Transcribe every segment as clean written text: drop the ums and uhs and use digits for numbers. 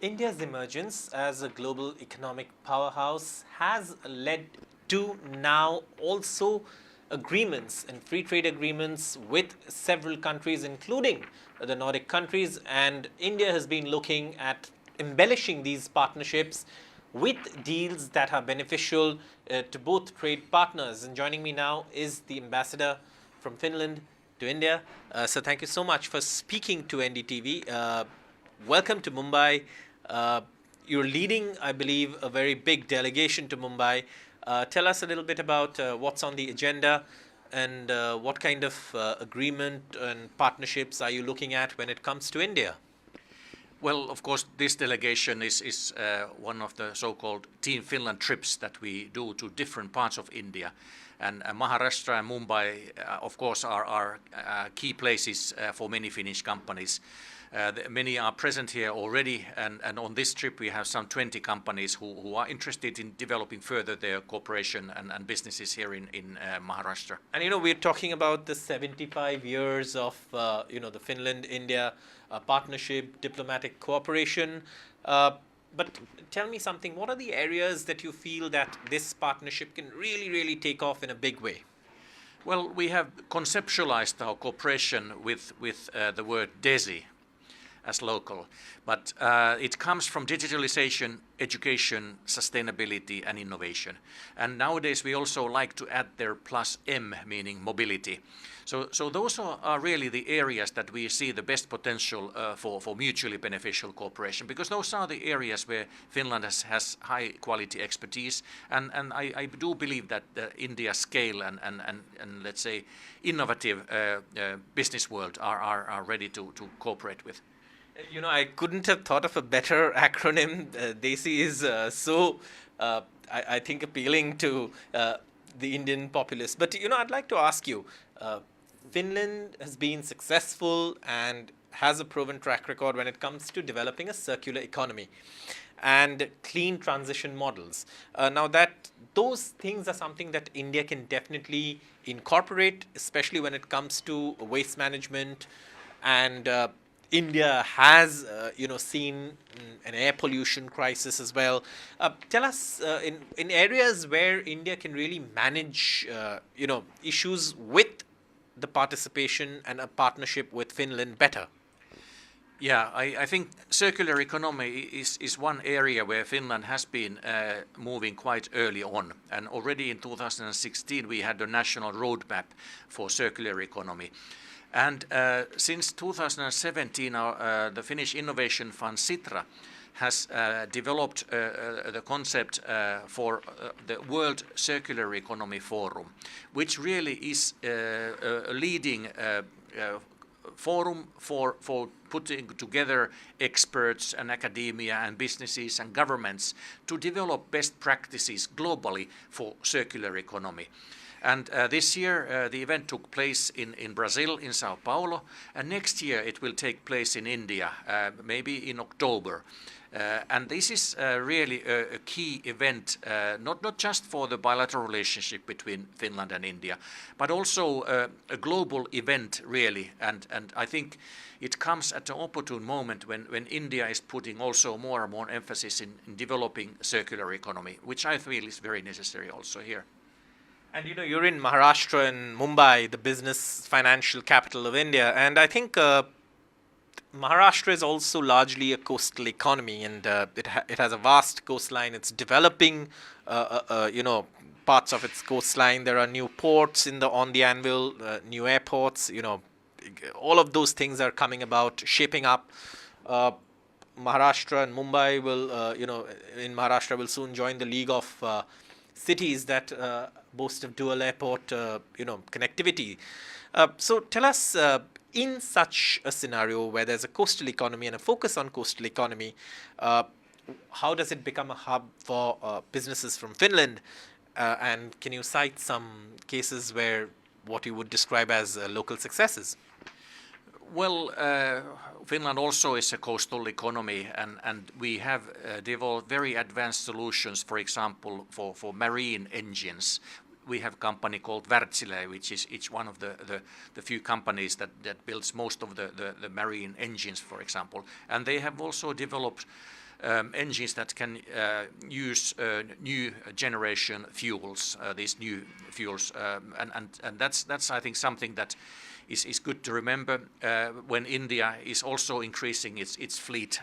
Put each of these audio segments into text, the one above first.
India's emergence as a global economic powerhouse has led to now also agreements and free trade agreements with several countries, including the Nordic countries. And India has been looking at embellishing these partnerships with deals that are beneficial to both trade partners. And joining me now is the ambassador from Finland to India. So thank you so much for speaking to NDTV. Welcome to Mumbai. You're leading, I believe, a very big delegation to Mumbai. Tell us a little bit about what's on the agenda and what kind of agreement and partnerships are you looking at when it comes to India? Well, of course, this delegation is one of the so-called Team Finland trips that we do to different parts of India. And Maharashtra and Mumbai, of course, are key places for many Finnish companies. Many are present here already, and on this trip we have some 20 companies who are interested in developing further their cooperation and businesses here in Maharashtra. And we're talking about the 75 years of the Finland-India partnership, diplomatic cooperation. But tell me something, what are the areas that you feel that this partnership can really take off in a big way? Well, we have conceptualized our cooperation with the word DESI as local, but it comes from digitalization, education, sustainability and innovation. And nowadays we also like to add their plus M, meaning mobility. So those are really the areas that we see the best potential for mutually beneficial cooperation, because those are the areas where Finland has high quality expertise, and I do believe that India's scale and let's say innovative business world are ready to cooperate with. I couldn't have thought of a better acronym. DESI is I think, appealing to the Indian populace. But, I'd like to ask you, Finland has been successful and has a proven track record when it comes to developing a circular economy and clean transition models. Now, those things are something that India can definitely incorporate, especially when it comes to waste management. And India has, seen an air pollution crisis as well. Tell us, in areas where India can really manage, issues with the participation and a partnership with Finland better. Yeah, I think circular economy is one area where Finland has been moving quite early on. And already in 2016 we had a national roadmap for circular economy. And since 2017, the Finnish Innovation Fund Sitra has developed the concept for the World Circular Economy Forum, which really is a leading forum for putting together experts and academia and businesses and governments to develop best practices globally for circular economy. And this year the event took place in Brazil, in Sao Paulo, and next year it will take place in India, maybe in October. And this is really a key event, not just for the bilateral relationship between Finland and India, but also a global event really. And I think it comes at an opportune moment when India is putting also more and more emphasis in developing circular economy, which I feel is very necessary also here. And you're in Maharashtra and Mumbai, the business financial capital of India, and I think Maharashtra is also largely a coastal economy, and it has a vast coastline. It's developing, parts of its coastline. There are new ports on the anvil, new airports. All of those things are coming about, shaping up. Maharashtra and Mumbai will, in Maharashtra will soon join the league of cities that boast of dual airport, connectivity. So tell us, in such a scenario where there's a coastal economy and a focus on coastal economy, how does it become a hub for businesses from Finland? And can you cite some cases where what you would describe as local successes? Well, Finland also is a coastal economy, and we have developed very advanced solutions, for example, for marine engines. We have a company called Wärtsilä, which is one of the few companies that builds most of the marine engines, for example. And they have also developed engines that can use new generation fuels, these new fuels, and that's I think something that is good to remember when India is also increasing its fleet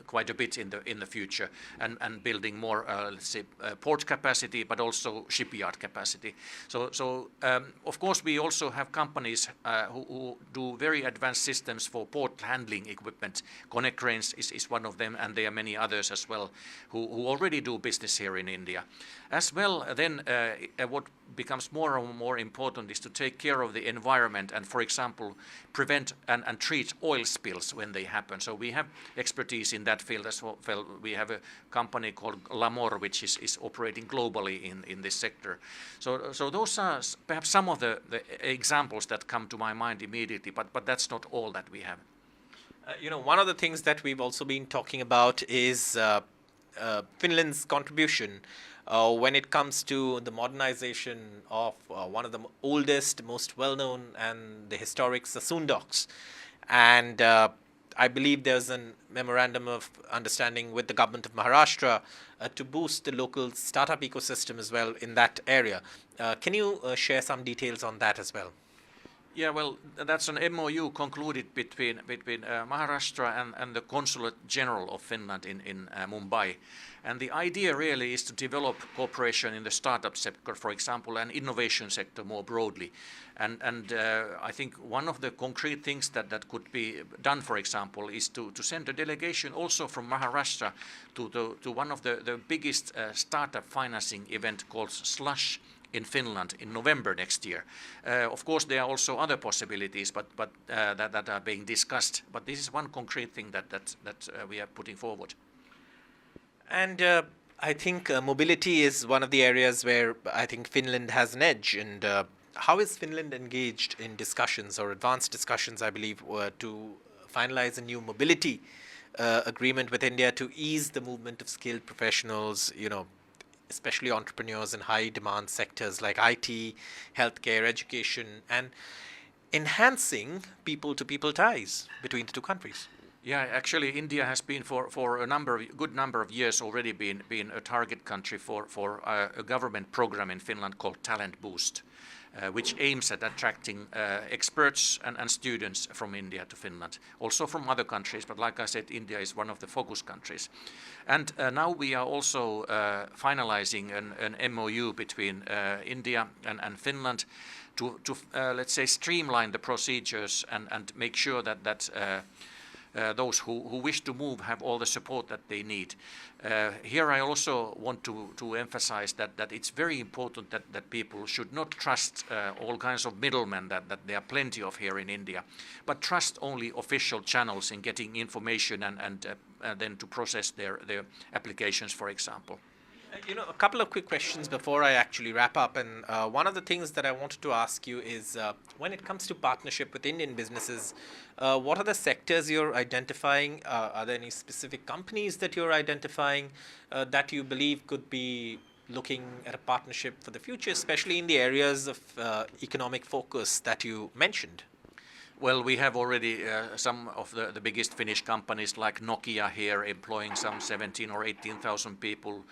quite a bit in the future and building more let's say port capacity, but also shipyard capacity. So of course we also have companies who do very advanced systems for port handling equipment. Konecranes is one of them, and there are many others as well who already do business here in India. As well, then what becomes more and more important is to take care of the environment and, for example, prevent and treat oil spills when they happen. So we have expertise in that field as well. We have a company called Lamor, which is operating globally in this sector. So those are perhaps some of the examples that come to my mind immediately, but that's not all that we have. One of the things that we've also been talking about is Finland's contribution when it comes to the modernization of one of the oldest, most well-known and the historic Sassoon docks. And I believe there's a memorandum of understanding with the government of Maharashtra to boost the local startup ecosystem as well in that area. Can you share some details on that as well? Yeah, well, that's an MOU concluded between Maharashtra and the Consulate General of Finland in Mumbai. And the idea really is to develop cooperation in the startup sector, for example, and innovation sector more broadly. And I think one of the concrete things that could be done, for example, is to send a delegation also from Maharashtra to one of the biggest startup financing event called Slush in Finland in November next year. Of course, there are also other possibilities, but that are being discussed. But this is one concrete thing that we are putting forward. And I think mobility is one of the areas where I think Finland has an edge. And how is Finland engaged in discussions or advanced discussions, I believe, to finalize a new mobility agreement with India to ease the movement of skilled professionals, especially entrepreneurs in high demand sectors like IT, healthcare, education, and enhancing people-to-people ties between the two countries? Yeah, actually, India has been for a good number of years already been a target country for a government program in Finland called Talent Boost, which aims at attracting experts and students from India to Finland, also from other countries. But like I said, India is one of the focus countries. And now we are also finalizing an MOU between India and Finland to let's say, streamline the procedures and make sure that those who wish to move have all the support that they need. Here I also want to emphasize that it's very important that people should not trust all kinds of middlemen that there are plenty of here in India, but trust only official channels in getting information and then to process their applications, for example. A couple of quick questions before I actually wrap up. And one of the things that I wanted to ask you is when it comes to partnership with Indian businesses, what are the sectors you're identifying? Are there any specific companies that you're identifying that you believe could be looking at a partnership for the future, especially in the areas of economic focus that you mentioned? Well, we have already some of the biggest Finnish companies like Nokia here employing some 17 or 18,000 people,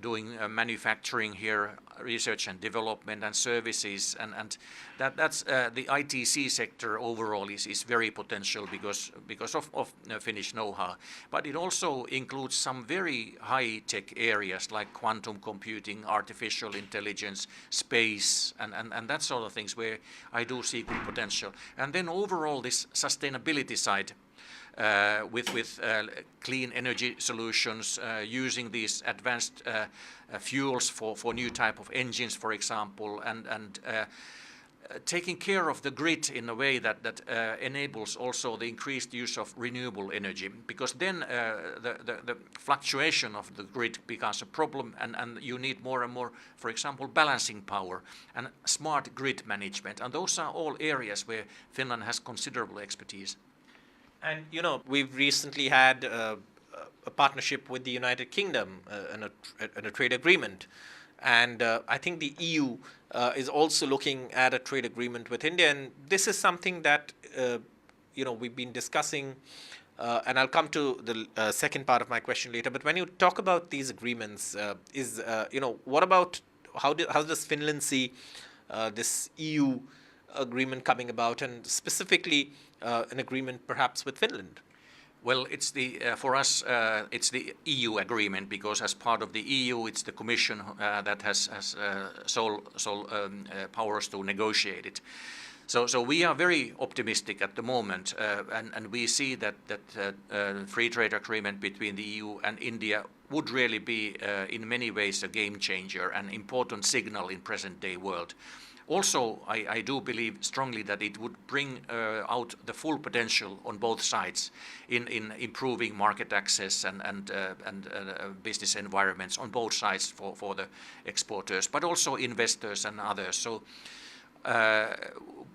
doing manufacturing here, research and development and services, and that's the ITC sector overall is very potential because of Finnish know-how. But it also includes some very high-tech areas like quantum computing, artificial intelligence, space, and that sort of things where I do see good potential. And then overall this sustainability side, with clean energy solutions, using these advanced fuels for new type of engines, for example, and taking care of the grid in a way that enables also the increased use of renewable energy, because then the fluctuation of the grid becomes a problem, and you need more and more, for example, balancing power and smart grid management, and those are all areas where Finland has considerable expertise. And we've recently had a partnership with the United Kingdom and a trade agreement, and I think the EU is also looking at a trade agreement with India, and this is something that we've been discussing And I'll come to the second part of my question later. But when you talk about these agreements, what about how does Finland see this EU agreement coming about, and specifically an agreement perhaps with Finland? Well, it's for us, it's the EU agreement, because as part of the EU, it's the Commission that has sole powers to negotiate it. So we are very optimistic at the moment, and we see that free trade agreement between the EU and India would really be in many ways a game changer, an important signal in present day world. Also, I do believe strongly that it would bring out the full potential on both sides in improving market access and business environments on both sides for the exporters, but also investors and others. So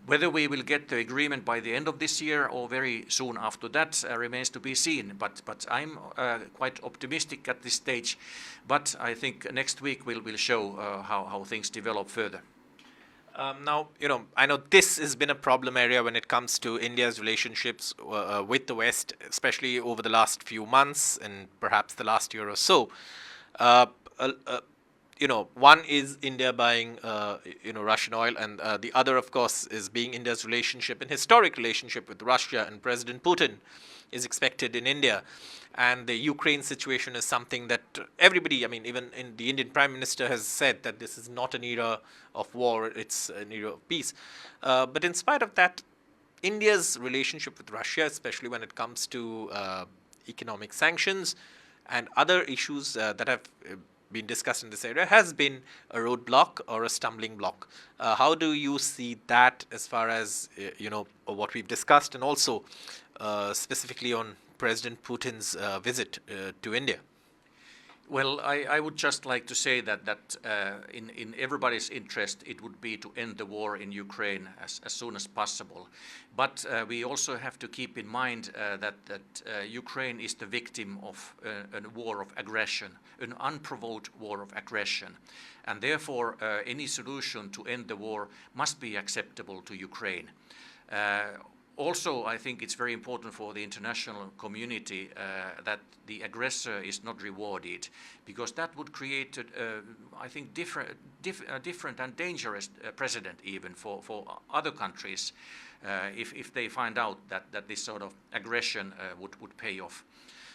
whether we will get the agreement by the end of this year or very soon after that remains to be seen. But I'm quite optimistic at this stage. But I think next week will show how things develop further. Now, I know this has been a problem area when it comes to India's relationships with the West, especially over the last few months and perhaps the last year or so. One is India buying, Russian oil, and the other, of course, is being India's relationship and historic relationship with Russia, and President Putin is expected in India. And the Ukraine situation is something that everybody, even in the Indian Prime Minister has said that this is not an era of war, it's an era of peace. But in spite of that, India's relationship with Russia, especially when it comes to economic sanctions and other issues that have been discussed in this area, has been a roadblock or a stumbling block. How do you see that as far as, what we've discussed, and also specifically on President Putin's visit to India? Well, I would just like to say that in everybody's interest, it would be to end the war in Ukraine as soon as possible. But we also have to keep in mind that Ukraine is the victim of a war of aggression, an unprovoked war of aggression. And therefore, any solution to end the war must be acceptable to Ukraine. Also, I think it's very important for the international community that the aggressor is not rewarded, because that would create, I think, different and dangerous precedent even for other countries if they find out that this sort of aggression would pay off.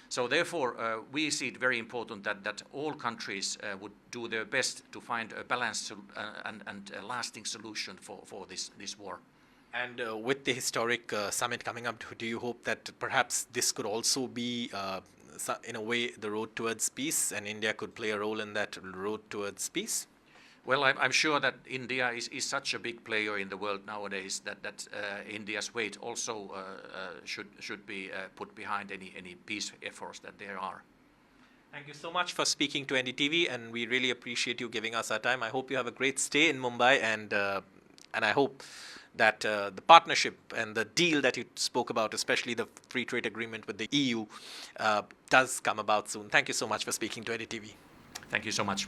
So therefore, we see it very important that all countries would do their best to find a balanced and a lasting solution for this war. And with the historic summit coming up, do you hope that perhaps this could also be, in a way, the road towards peace, and India could play a role in that road towards peace? Well, I'm sure that India is such a big player in the world nowadays that India's weight also should be put behind any peace efforts that there are. Thank you so much for speaking to NDTV, and we really appreciate you giving us our time. I hope you have a great stay in Mumbai, and I hope that the partnership and the deal that you spoke about, especially the free trade agreement with the EU, does come about soon. Thank you so much for speaking to NDTV. Thank you so much.